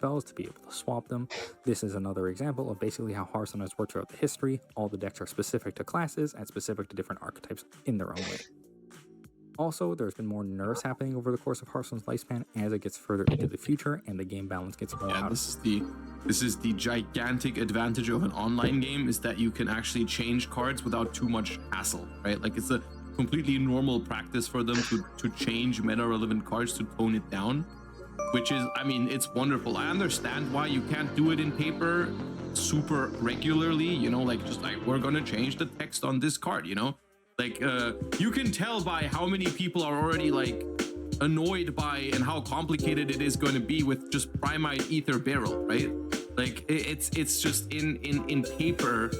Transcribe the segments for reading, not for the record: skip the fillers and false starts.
spells to be able to swap them. This is another example of basically how Hearthstone has worked throughout the history. All the decks are specific to classes and specific to different archetypes in their own way. Also, there's been more nerfs happening over the course of Hearthstone's lifespan as it gets further into the future and the game balance gets more out. This is the gigantic advantage of an online game, is that you can actually change cards without too much hassle, right? Like, it's a completely normal practice for them to change meta relevant cards to tone it down, which is, I mean, it's wonderful. I understand why you can't do it in paper super regularly, you know, like just like we're gonna change the text on this card, you know, like you can tell by how many people are already like annoyed by and how complicated it is going to be with just Primite Ether Barrel, right? Like it's just in paper,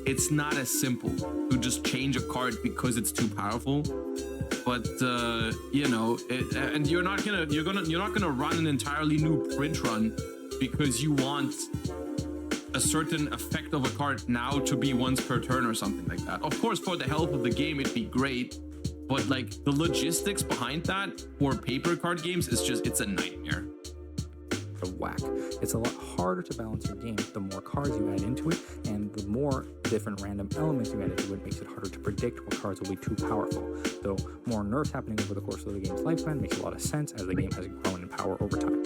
it's not as simple to just change a card because it's too powerful. But you know, and you're not gonna run an entirely new print run because you want a certain effect of a card now to be once per turn or something like that. Of course, for the health of the game, it'd be great, but like the logistics behind that for paper card games is just, it's a nightmare. A whack. It's a lot harder to balance your game the more cards you add into it, and the more different random elements you add into it makes it harder to predict what cards will be too powerful. Though more nerfs happening over the course of the game's lifespan makes a lot of sense as the game has grown in power over time.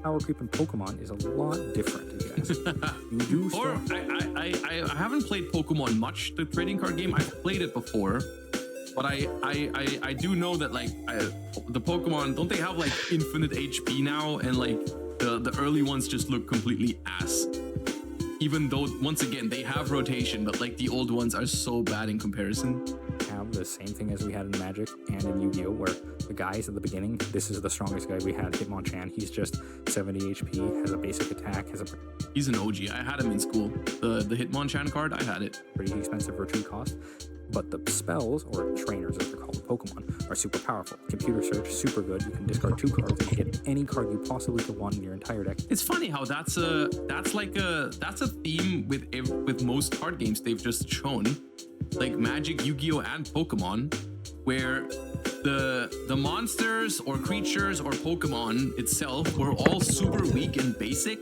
Power creep in Pokemon is a lot different, if you ask. You do or I haven't played Pokemon much, the trading card game. I've played it before, but I do know that like the Pokemon, don't they have like infinite HP now, and like the early ones just look completely ass, even though once again they have rotation, but like the old ones are so bad in comparison. Have the same thing as we had in Magic and in Yu-Gi-Oh, where the guys at the beginning, this is the strongest guy we had, Hitmonchan. He's just 70 HP, has a basic attack, he's an OG. I had him in school. The Hitmonchan card, I had it. Pretty expensive retreat cost. But the spells, or trainers as they're called in Pokemon, are super powerful. Computer search, super good. You can discard 2 cards and get any card you possibly could want in your entire deck. It's funny how that's a theme with most card games they've just shown, like Magic, Yu-Gi-Oh, and Pokemon, where the monsters or creatures or Pokemon itself were all super weak and basic,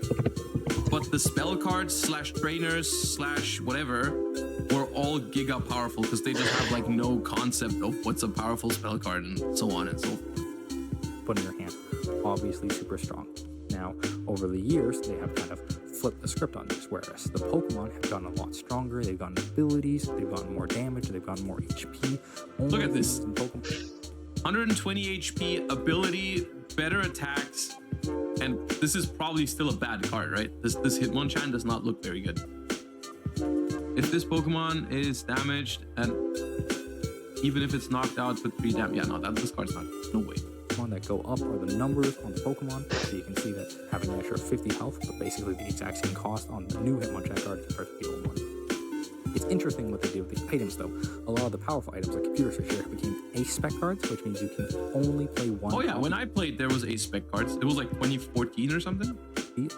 but the spell cards / trainers / whatever were all giga powerful because they just have like no concept of what's a powerful spell card and so on and so forth. Put in your hand, obviously super strong. Now, over the years, they have kind of flipped the script on this, whereas the Pokemon have gotten a lot stronger, they've gotten abilities, they've gotten more damage, they've gotten more HP. Look at this. 120 HP, ability, better attacks, and this is probably still a bad card, right? This Hitmonchan does not look very good. If this Pokemon is damaged, and even if it's knocked out, put 3 damage. Yeah, no, this card's not. No way. Pokemon that go up are the numbers on the Pokemon, so you can see that having an extra 50 health, but basically the exact same cost on the new Hitmonchan card compared to the old one. It's interesting what they did with the items, though. A lot of the powerful items, like Computer Search here, became ace spec cards, which means you can only play one. Oh yeah, when I played, there was ace spec cards. It was like 2014 or something.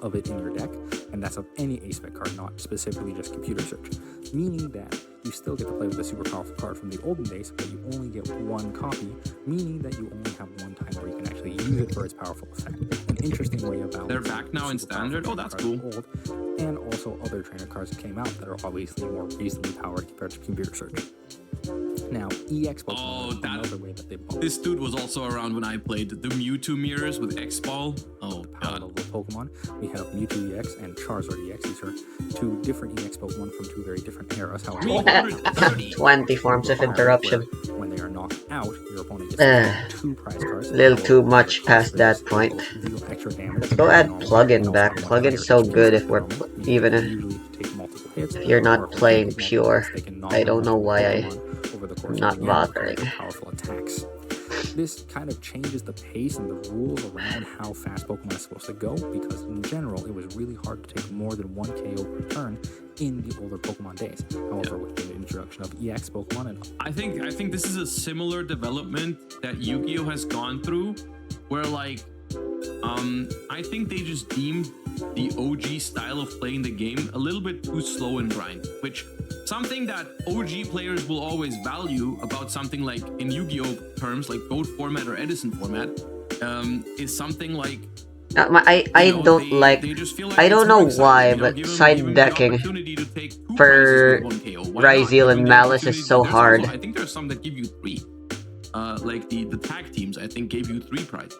Of it in your deck, and that's of any ace spec card, not specifically just Computer Search. Meaning that you still get to play with a super powerful card from the olden days, but you only get one copy, meaning that you only have one time where you can actually use it for its powerful effect. An interesting way of balancing. They're back now in standard. Oh, that's cool. Old, and also other trainer cards that came out that are obviously more reasonably powered compared to Computer Search. Now, EX Pokemon another way that they bought. This dude was also around when I played the Mewtwo mirrors with X-Ball. Oh, God. Of Pokemon. We have Mewtwo EX and Charizard EX. These are 2 different EX Pokemon from 2 very different eras. However, 20 forms of interruption. When they are knocked out, your opponent gets 2 prize cards. A little too much past that point. Let's go add plugin back. Plugin's so good if we're even if you're not playing pure. I don't know why I'm not bothering. Powerful attacks. This kind of changes the pace and the rules around how fast Pokemon is supposed to go, because in general it was really hard to take more than 1 KO per turn in the older Pokemon days. However, with the introduction of EX Pokemon and I think this is a similar development that Yu-Gi-Oh has gone through, where like I think they just deemed the OG style of playing the game a little bit too slow and grind, which something that OG players will always value about something like in Yu-Gi-Oh terms like GOAT format or Edison format is something like I don't like. They just feel like I it's don't more know exciting, why, you know? but Give 'em side the decking opportunity to take 2 for prizes with 1 KO. Why not? Ryzeal Give and 'em the Malice is opportunity. so There's hard. also, I think there's some that give you 3. Like the tag teams, I think gave you 3 prizes,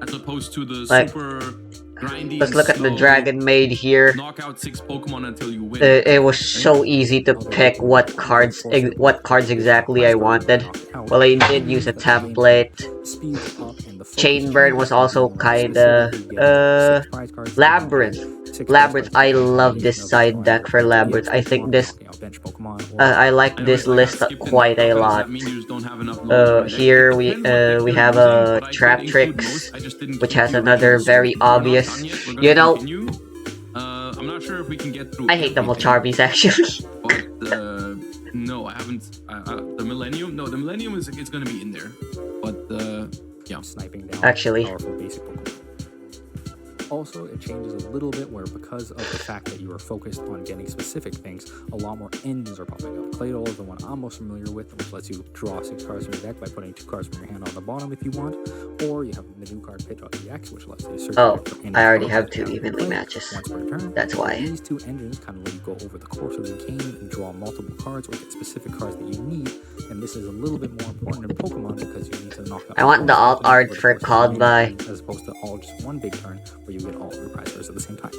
as opposed to the Like, super grindy let's and look at the slow Dragon Maid here. knock out 6 Pokemon until you win. It was so easy to pick what cards exactly I wanted. Well, I did use a template. Chain Burn was also kinda Labyrinth. Labyrinth, I love this side deck for Labyrinth. I think this I like this list quite a lot. Here we have a Trap Tricks, which has another very obvious. You know, I'm not sure if we can get through. I hate the Molcharbies actually. But no, I haven't. The Millennium, no, the Millennium is going to be in there. But yeah, sniping down actually. powerful basic Pokemon. Also, it changes a little bit where because of the fact that you are focused on getting specific things, a lot more engines are popping up. Claydol is the one I'm most familiar with, which lets you draw 6 cards from your deck by putting 2 cards from your hand on the bottom if you want. Or you have the new card Pidgeot EX, which lets you search for any I already card have that you 2 evenly play matches. once per turn. That's why. These 2 engines kind of let you go over the course of the game and draw multiple cards or get specific cards that you need. And this is a little bit more important in Pokemon because you need to knock out. I want the alt art for called by, as opposed to all just one big turn where you get all of your prize cards at the same time.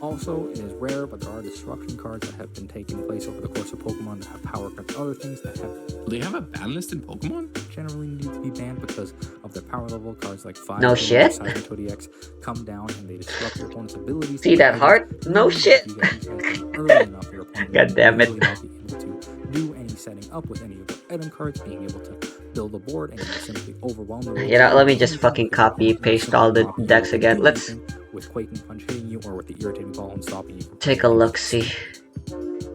Also, it is rare, but there are destruction cards that have been taking place over the course of Pokemon that have power crept other things that have. Do they have a ban list in Pokemon? Generally need to be banned because of their power level. Cards like 5 no shit. Cybertoad EX come down and they disrupt your opponent's abilities. See that heart? No shit. God damn it. Do any setting up with any of the item cards, being able to build a board, and you simply overwhelm the. You know, let me just fucking copy paste all the decks again. Let's with Quaking Punch hitting you or with the irritating ball and stopping you. Take a look, see.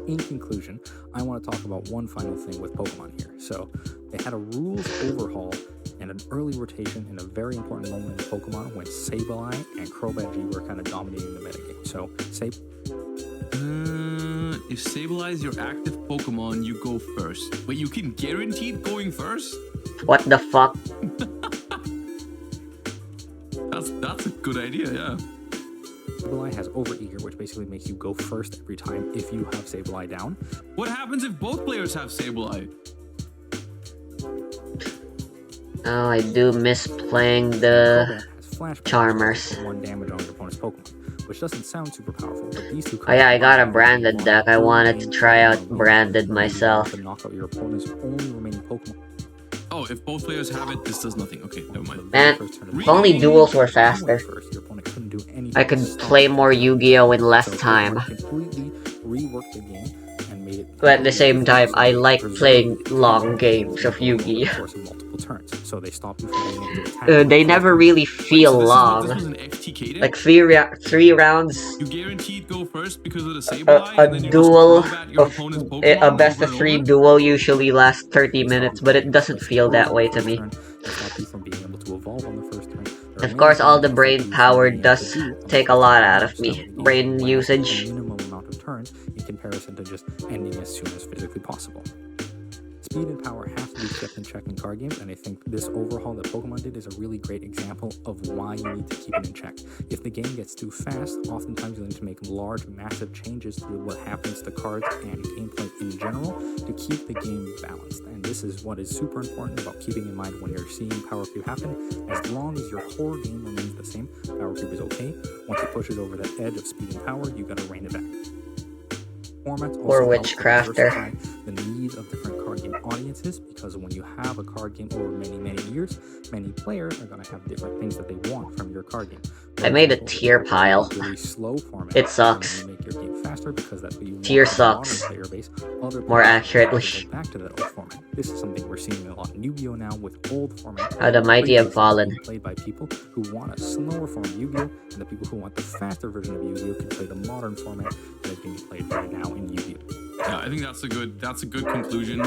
In conclusion, I want to talk about one final thing with Pokemon here. So, they had a rules overhaul and an early rotation in a very important moment in Pokemon when Sableye and Crobat G were kind of dominating the metagame. So, if Sableye is your active Pokemon, you go first. But you can guarantee going first? What the fuck? That's a good idea, yeah. Sableye has Overeager, which basically makes you go first every time if you have Sableye down. What happens if both players have Sableye? Oh, I do miss playing the Charmers. 1 damage on your opponent's Pokemon, which doesn't sound super powerful, but these 2 cards. Oh yeah, I got a branded deck. I wanted to try out branded myself. To knock out your opponent's only remaining Pokemon. Oh, if both players have it, this does nothing. Okay, never mind. Man, if only duels were faster. I could play more Yu-Gi-Oh! In less time. But at the same time, I like playing long games of Yu-Gi-Oh! They never really feel long. Like 3 rounds. You guaranteed go first because of the Sableye, a duel of a best of 3 duel usually lasts 30 minutes, but it doesn't feel that way to me. Of course, all the brain power does take a lot out of me. Brain usage. In comparison to just ending as soon as physically possible. Speed and power have to be kept in check in card games, and I think this overhaul that Pokemon did is a really great example of why you need to keep it in check. If the game gets too fast, oftentimes you need to make large, massive changes to what happens to cards and gameplay in general to keep the game balanced. And this is what is super important about keeping in mind when you're seeing power creep happen. As long as your core game remains the same, power creep is okay. Once it pushes over that edge of speed and power, you gotta rein it back. Or Witchcrafter. The needs of different card game audiences, because when you have a card game over many years, many players are going to have different things that they want from your card game. I made a tier pile. Really slow format. It sucks. Make your game faster because that's what you tier want sucks. Player base. More accurately. Back to that old format. This is something we're seeing a lot in Yu-Gi-Oh! Now with old format. How the mighty have fallen. Played by people who want a slower form of Yu-Gi-Oh! And the people who want the faster version of Yu-Gi-Oh! Can play the modern format that is being played right now in Yu-Gi-Oh! Yeah, I think that's a good conclusion.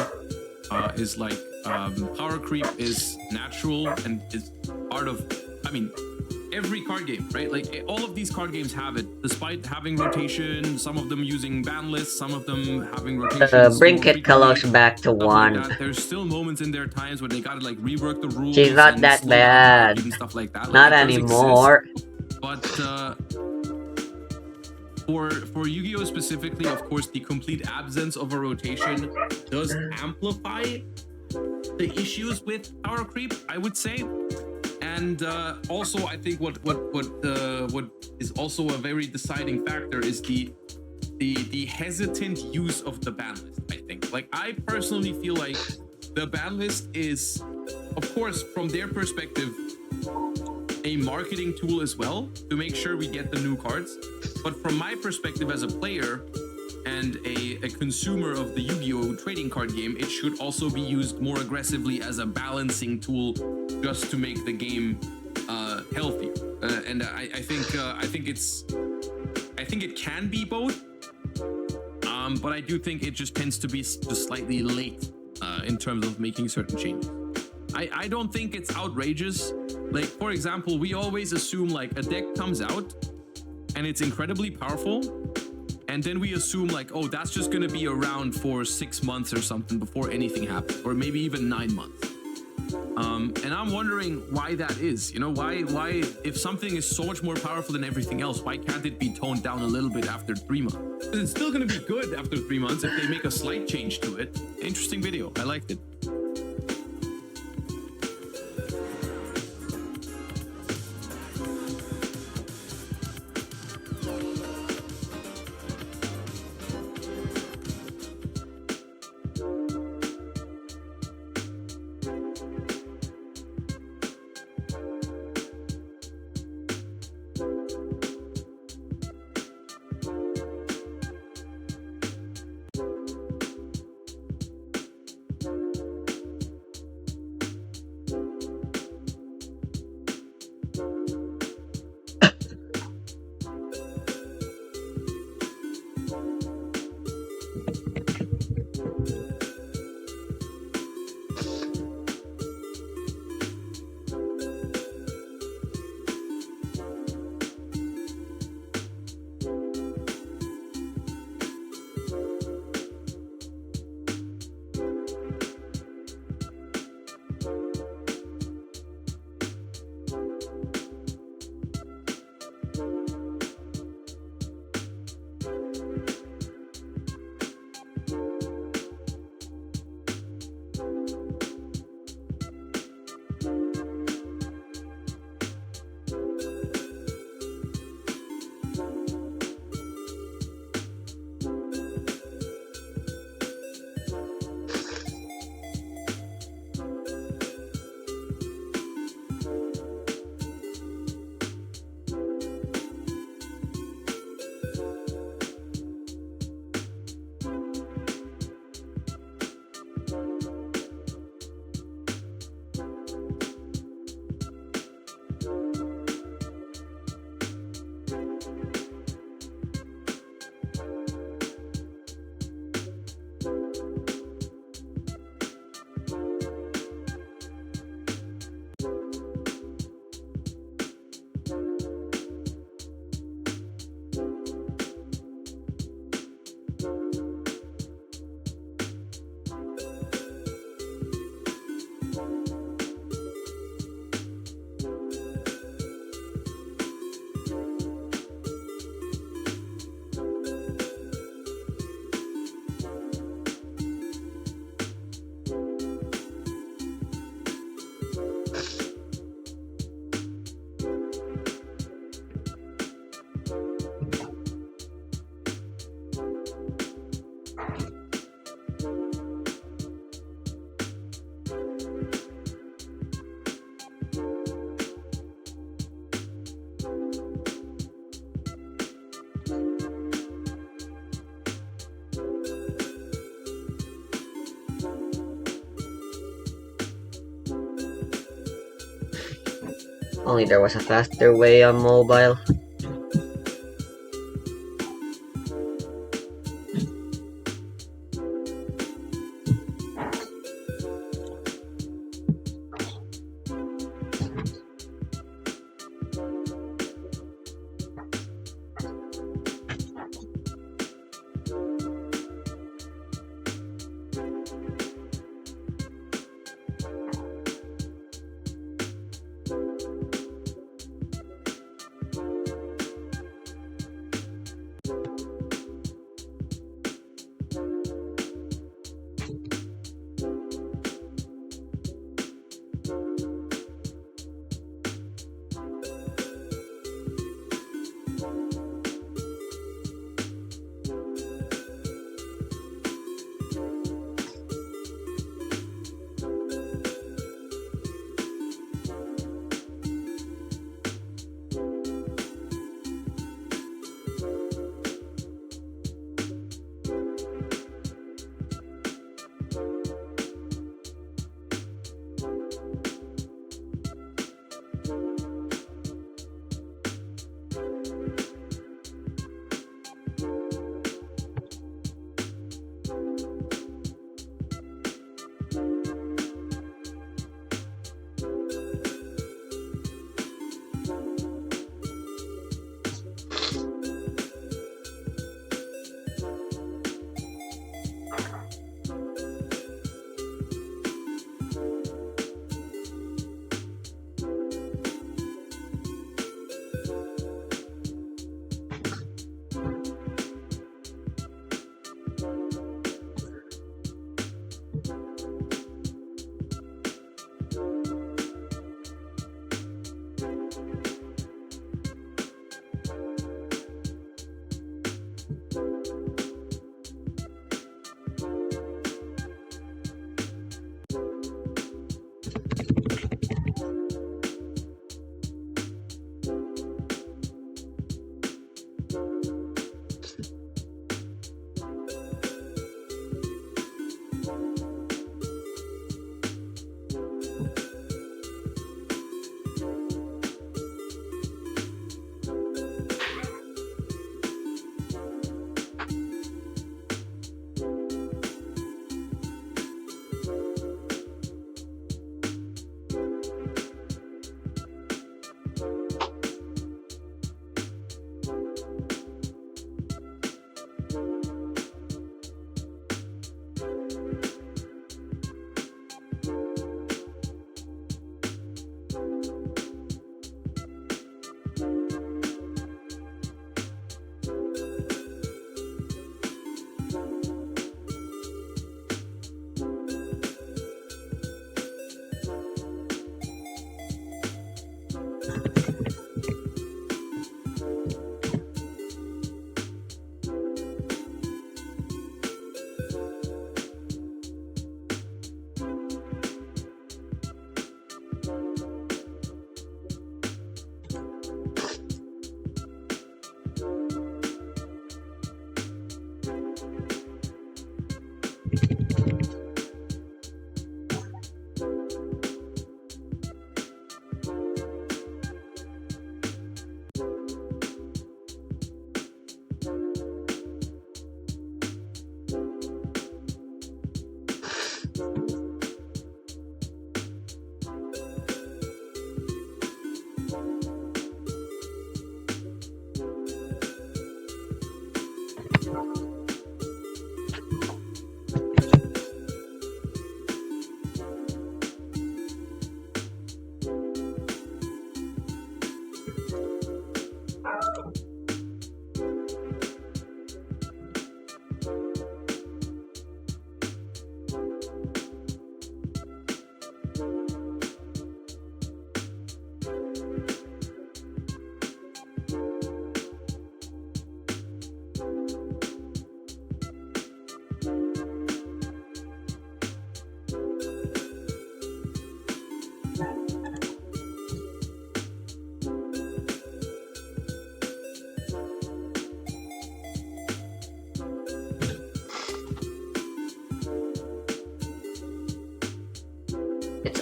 Is like power creep is natural and is part of. mean, every card game, right? Like all of these card games have it, despite having rotation. Some of them using ban lists, some of them having rotation. Bring Kit Kellogg's back to one. Like there's still moments in their times where they gotta like rework the rules. She's not that bad. And stuff like that. Like, not anymore. But for Yu-Gi-Oh specifically, of course, the complete absence of a rotation does amplify the issues with power creep, I would say. And also, I think what is also a very deciding factor is the hesitant use of the ban list. I think, like, I personally feel like the ban list is, of course, from their perspective, a marketing tool as well to make sure we get the new cards. But from my perspective as a player and a consumer of the Yu-Gi-Oh trading card game, it should also be used more aggressively as a balancing tool, just to make the game healthier. And I think it can be both. But I do think it just tends to be just slightly late in terms of making certain changes. I don't think it's outrageous. Like, for example, we always assume like a deck comes out and it's incredibly powerful, and then we assume like, oh, that's just gonna be around for 6 months or something before anything happens, or maybe even 9 months. And I'm wondering why that is. You know, why if something is so much more powerful than everything else, why can't it be toned down a little bit after 3 months? It's still gonna be good after 3 months if they make a slight change to it. Interesting video. I liked it. Only there was a faster way on mobile.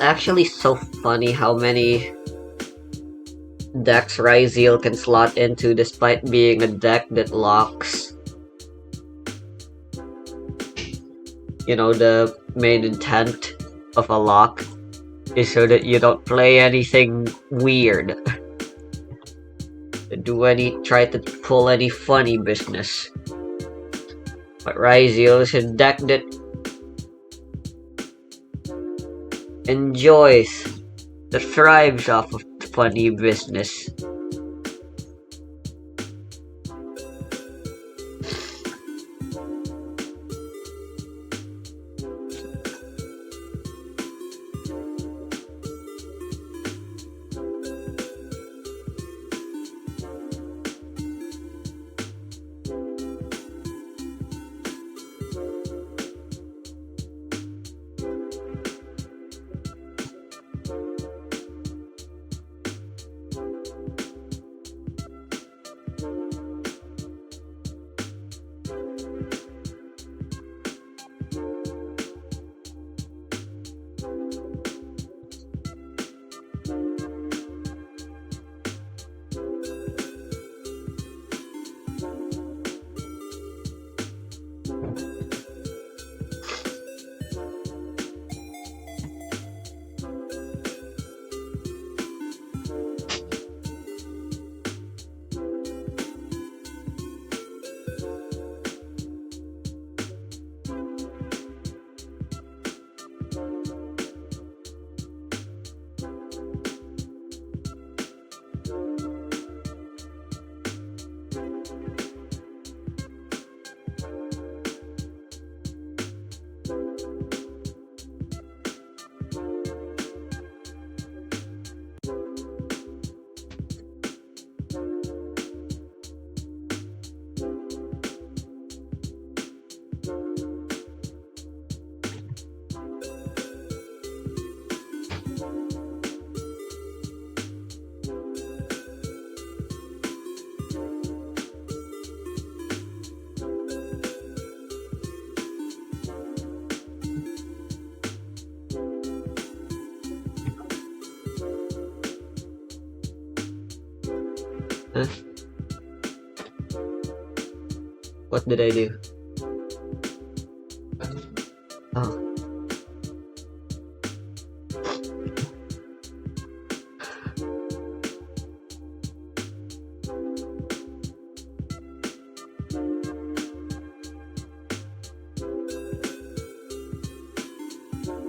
actually so funny how many decks Ryzeal can slot into despite being a deck that locks. You know, the main intent of a lock is so that you don't play anything weird. Try to pull any funny business. But Ryzeal is a deck that that thrives off of funny business. Huh? What did I do? Oh.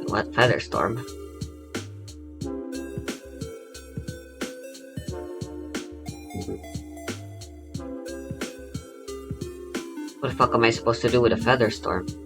What Featherstorm? What the fuck am I supposed to do with a Featherstorm?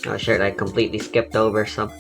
Oh shit, I completely skipped over some.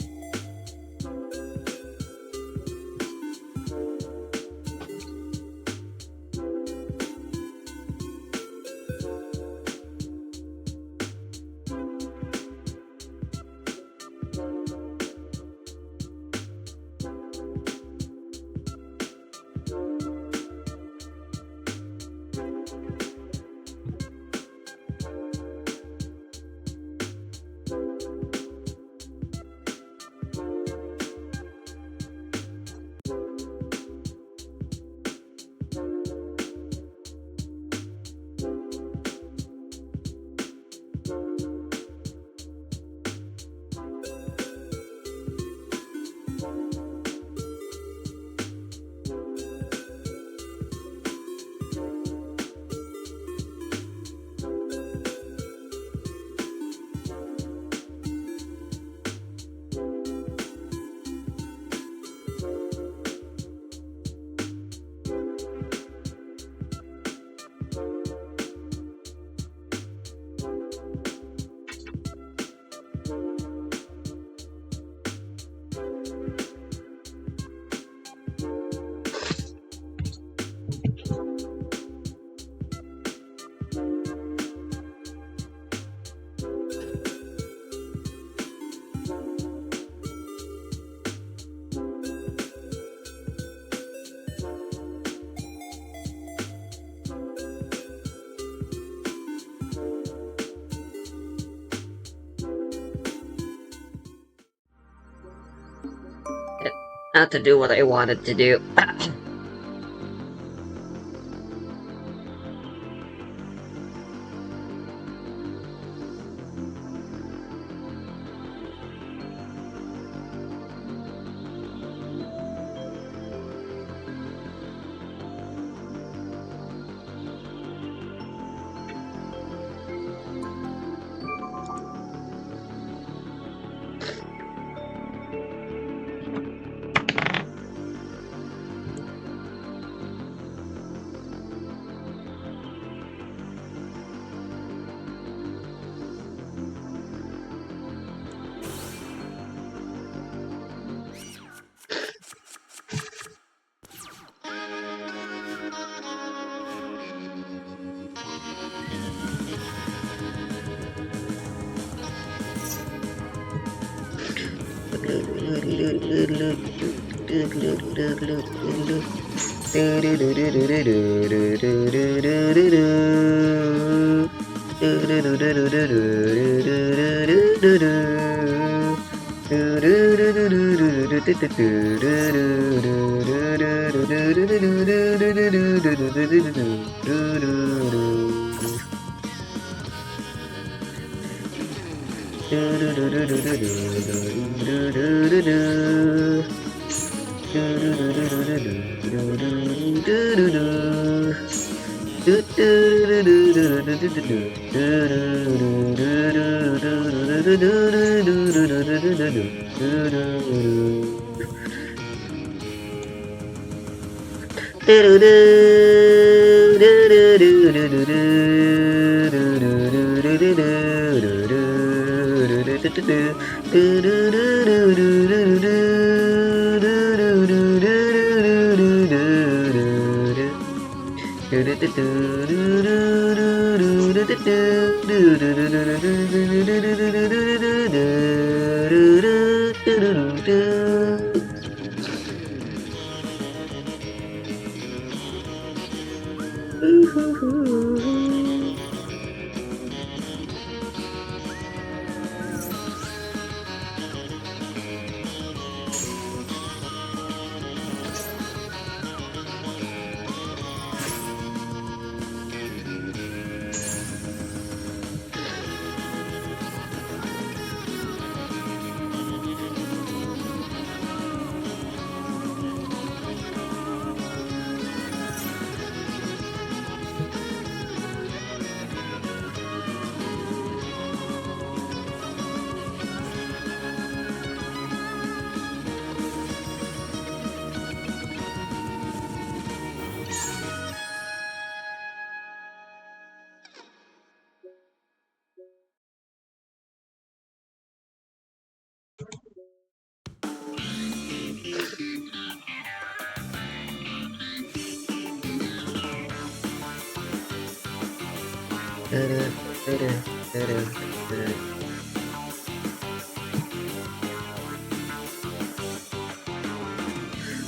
Not to do what I wanted to do.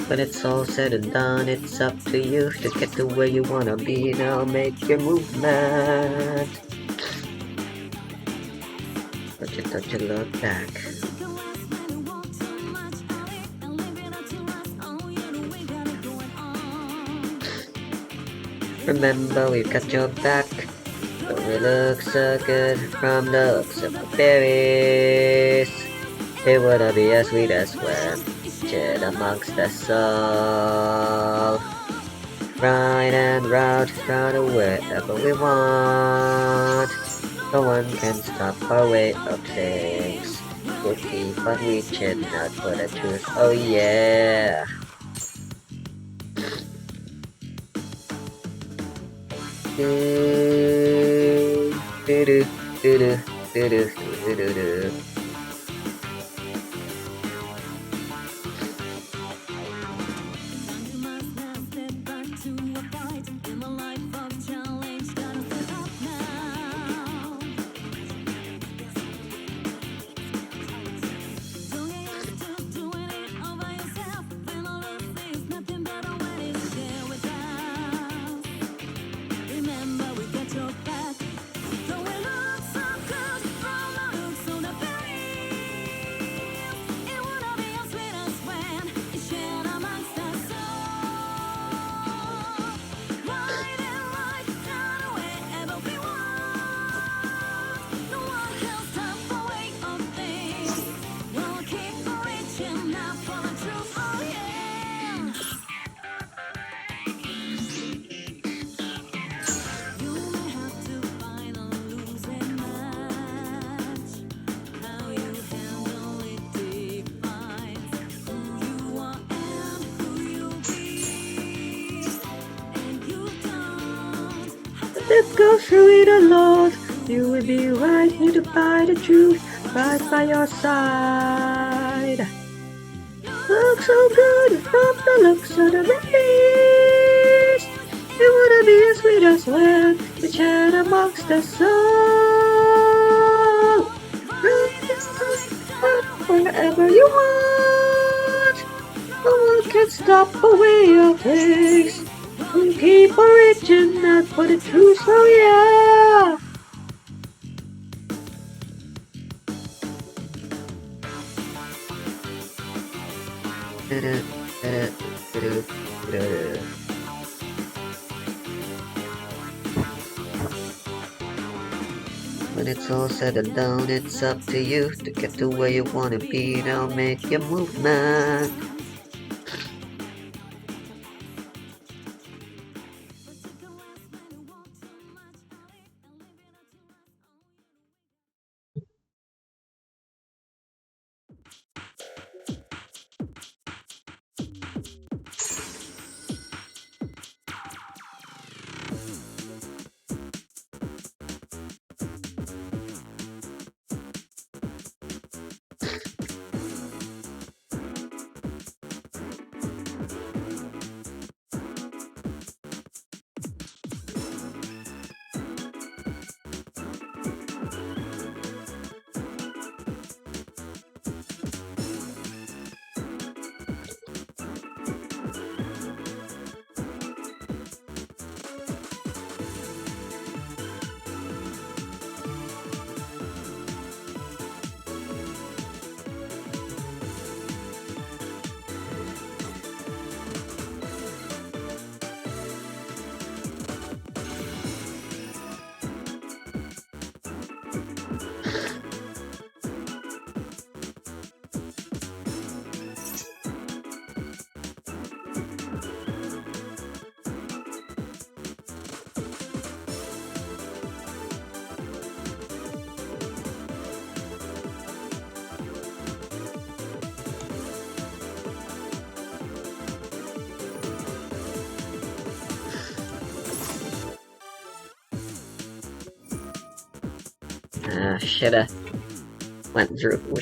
When it's all said and done, it's up to you to get to where you wanna be. Now make your movement. Don't you look back. Remember, we've got your back. Don't we look so good from the looks of the berries? It would be as sweet as when chat amongst us all. Ride and route, run wherever we want. No one can stop our way of things. We'll keep on reaching out for the truth. Oh yeah. Let's go through it alone. You will be right here to find the truth, right by your side. Look so good from the looks of the race. It wouldn't be as sweet as when we chat amongst us all. Wherever you want, no one can stop away your face. We'll keep on reaching out for the truth, oh yeah. When it's all said and done, it's up to you to get to where you wanna be. Now make your movement.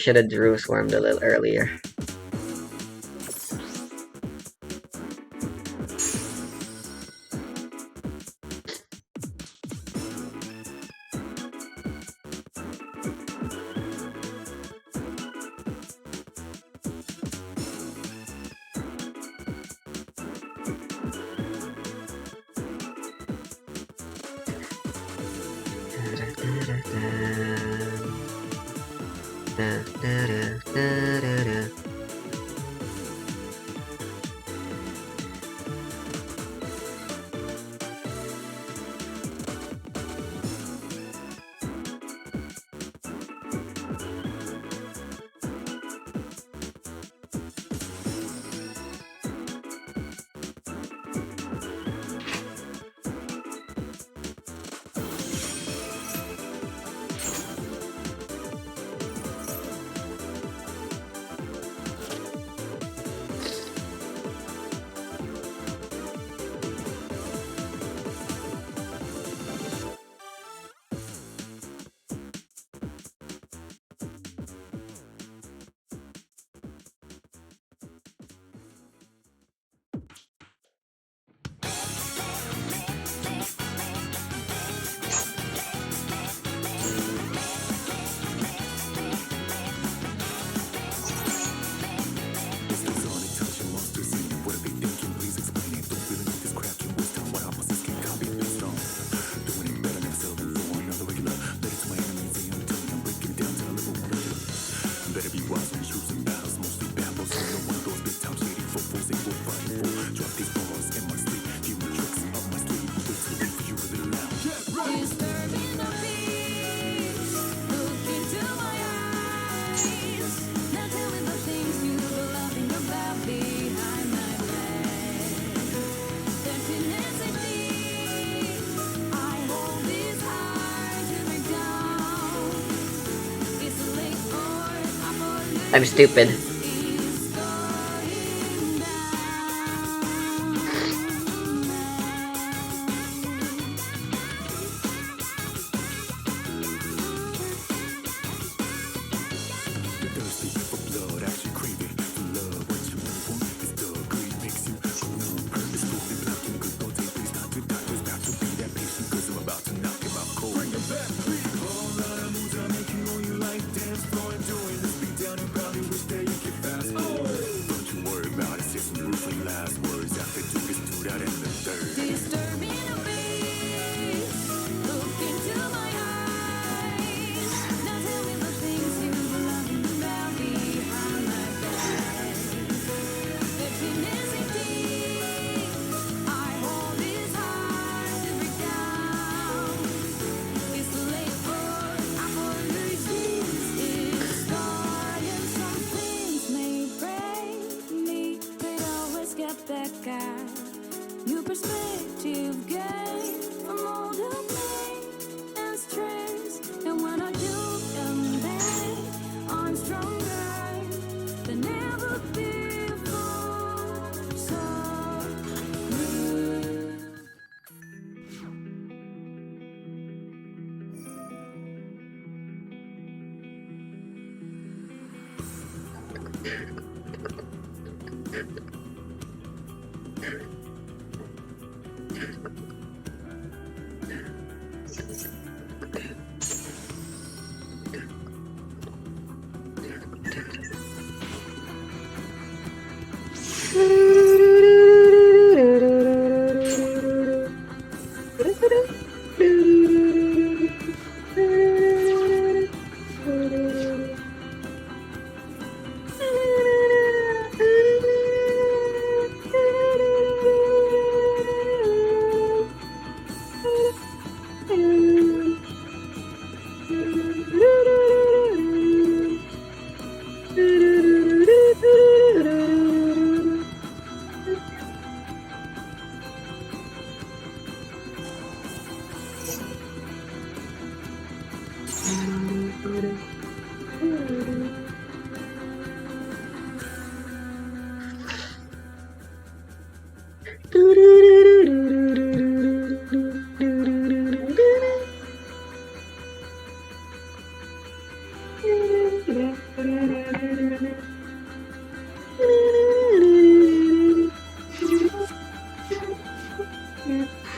Shoulda drew swarmed a little earlier. Da, da, da, da, da, da. I'm stupid.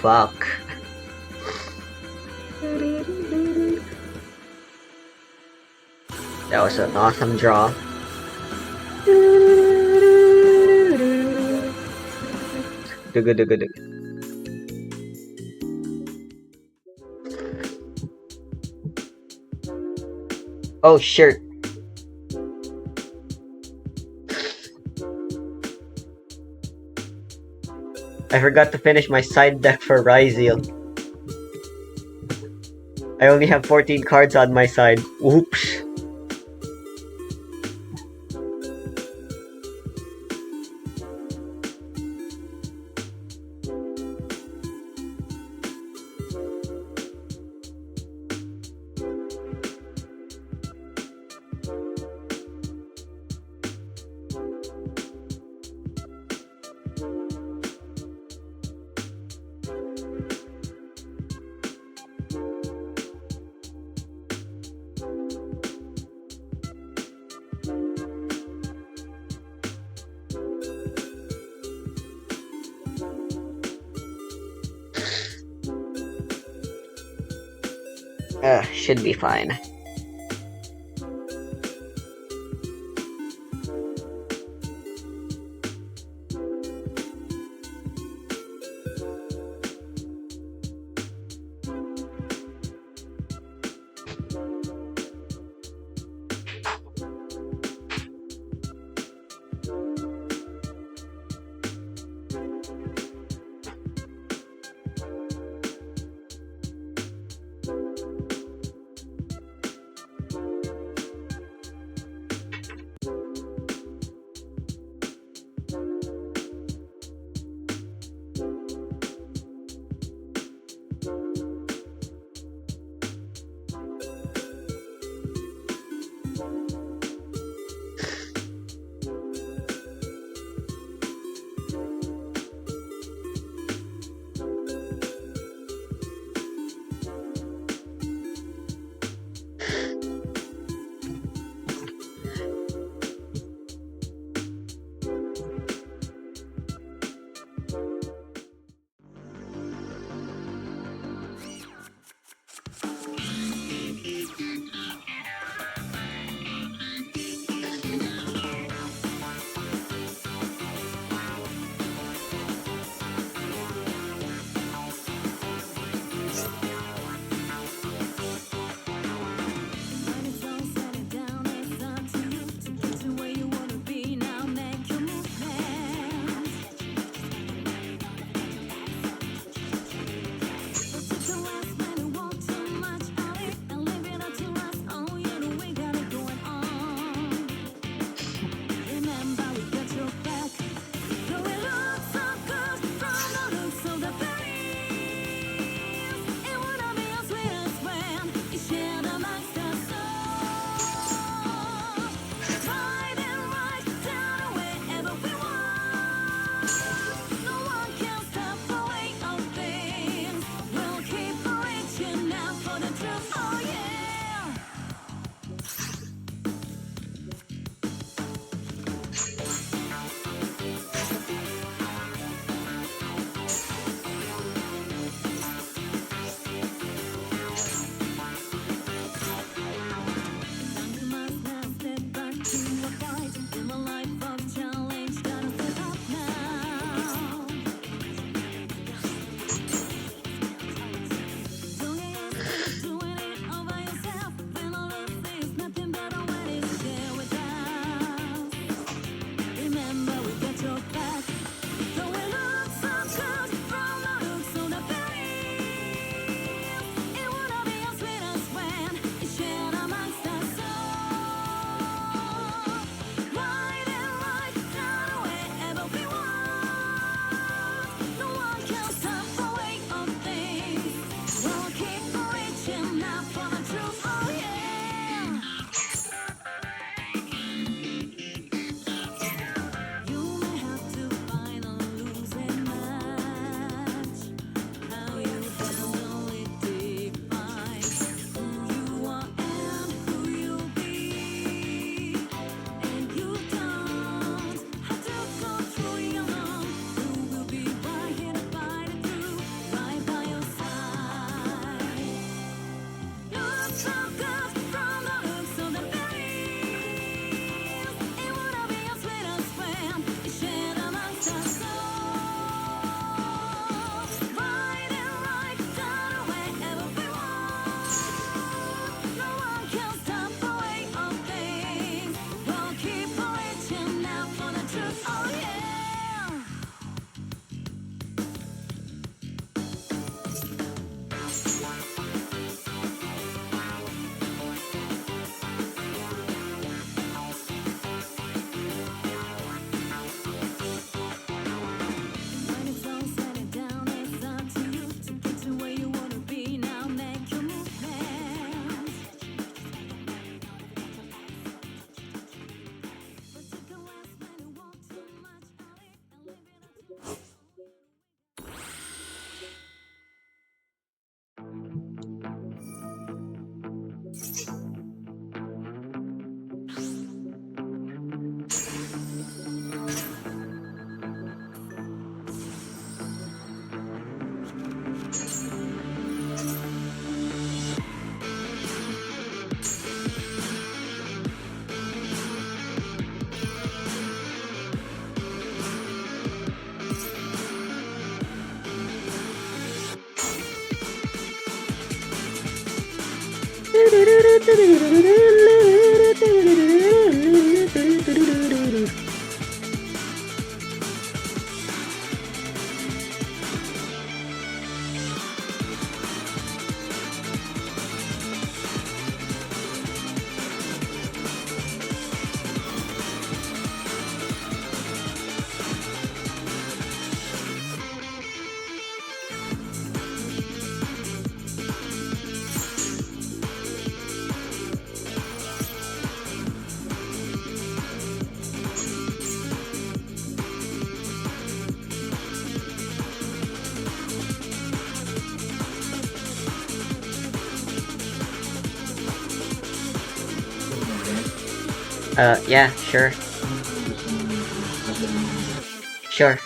Fuck. That was an awesome draw. Oh shit. I forgot to finish my side deck for Ryzeal. I only have 14 cards on my side. Oops. Should be fine. Yeah, sure. Sure.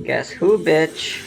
Guess who, bitch?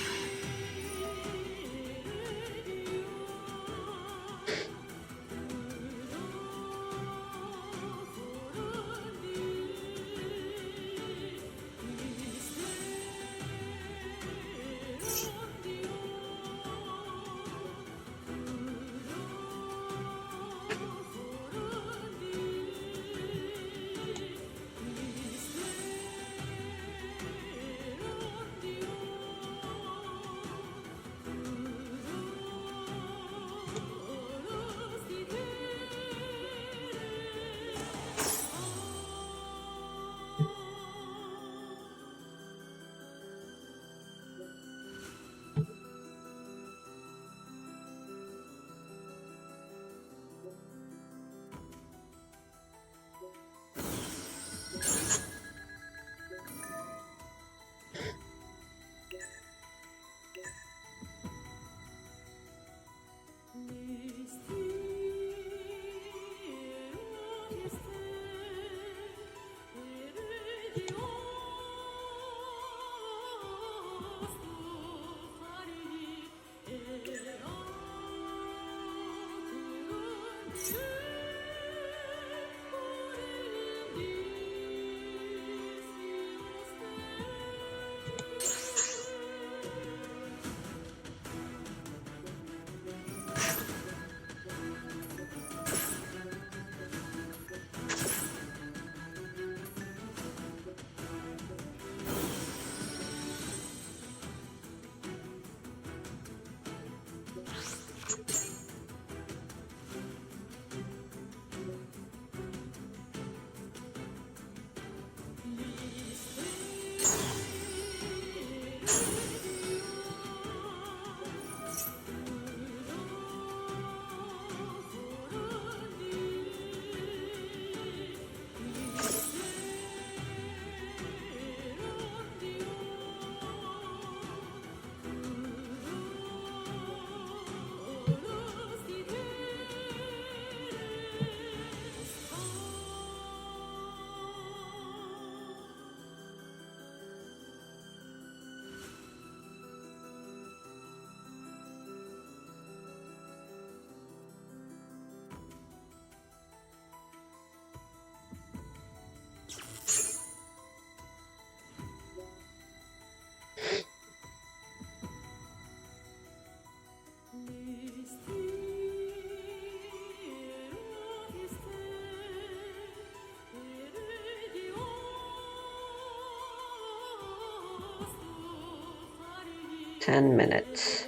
10 minutes.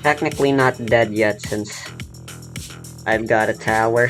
Technically not dead yet since I've got a tower.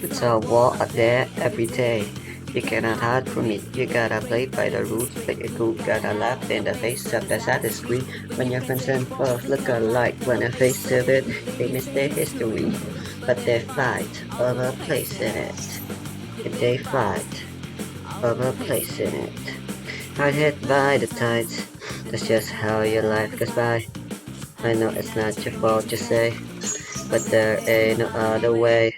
It's a war out there every day. You cannot hide from it, you gotta play by the rules, play it cool, gotta laugh in the face of the saddest screen. When your friends and foes look alike, when a face of it, they miss their history. But they fight over a place in it. If they fight over a place in it. Hard hit by the tides, that's just how your life goes by. I know it's not your fault, you say, but there ain't no other way.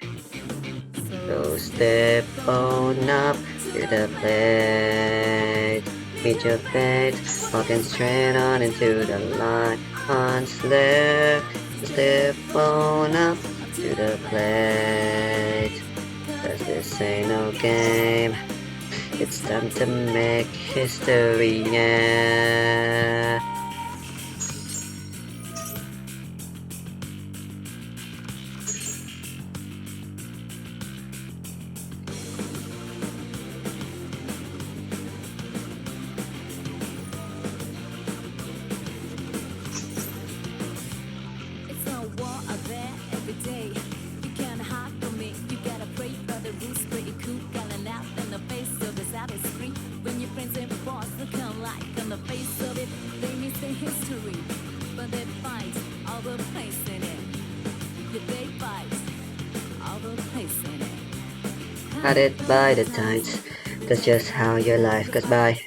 So step on up to the plate. Meet your fate, walking straight on into the line. Once left, step on up to the plate. Cause this ain't no game. It's time to make history, yeah. Guided by the tides, that's just how your life goes by.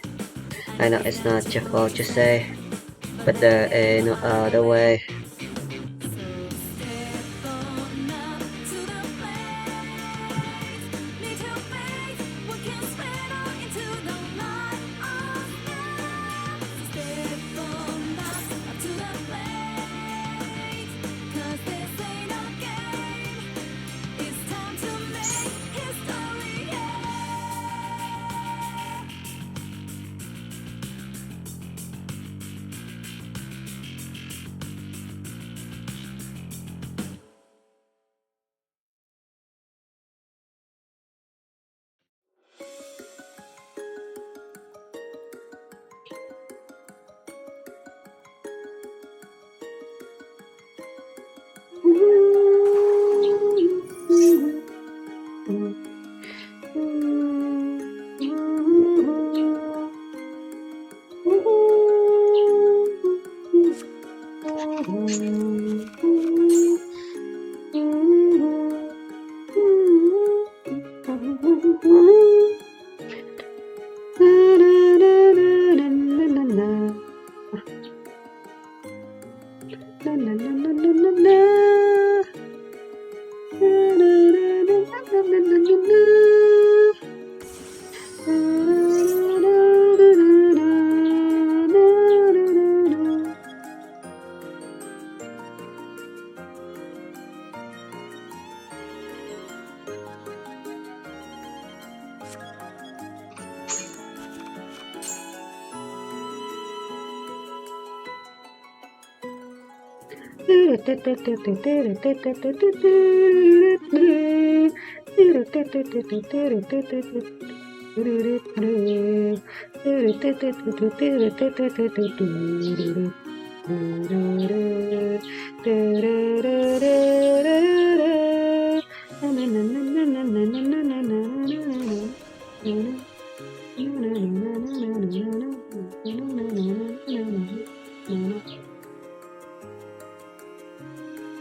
I know it's not your fault, you say, but there ain't no other way.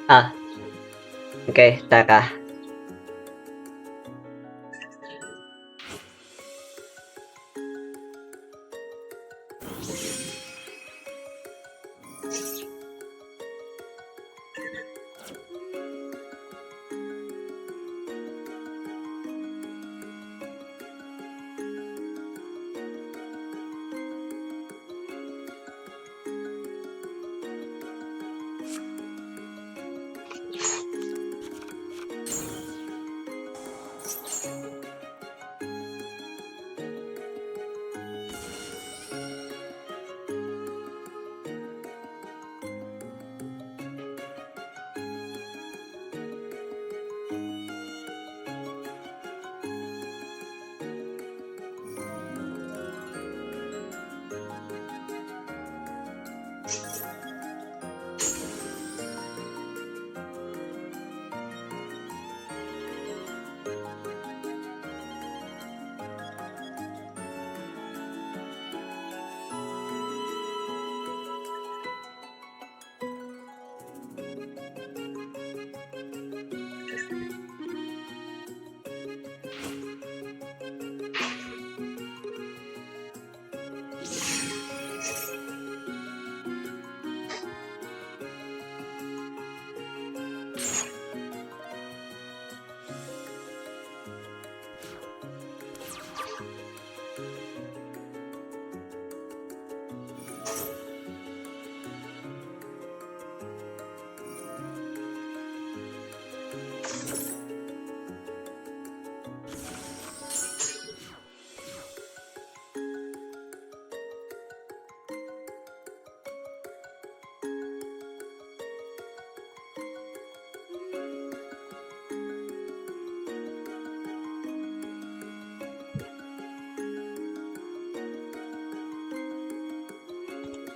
Ah, okay, taka.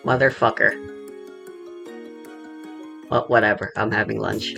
Motherfucker. Well, whatever. I'm having lunch.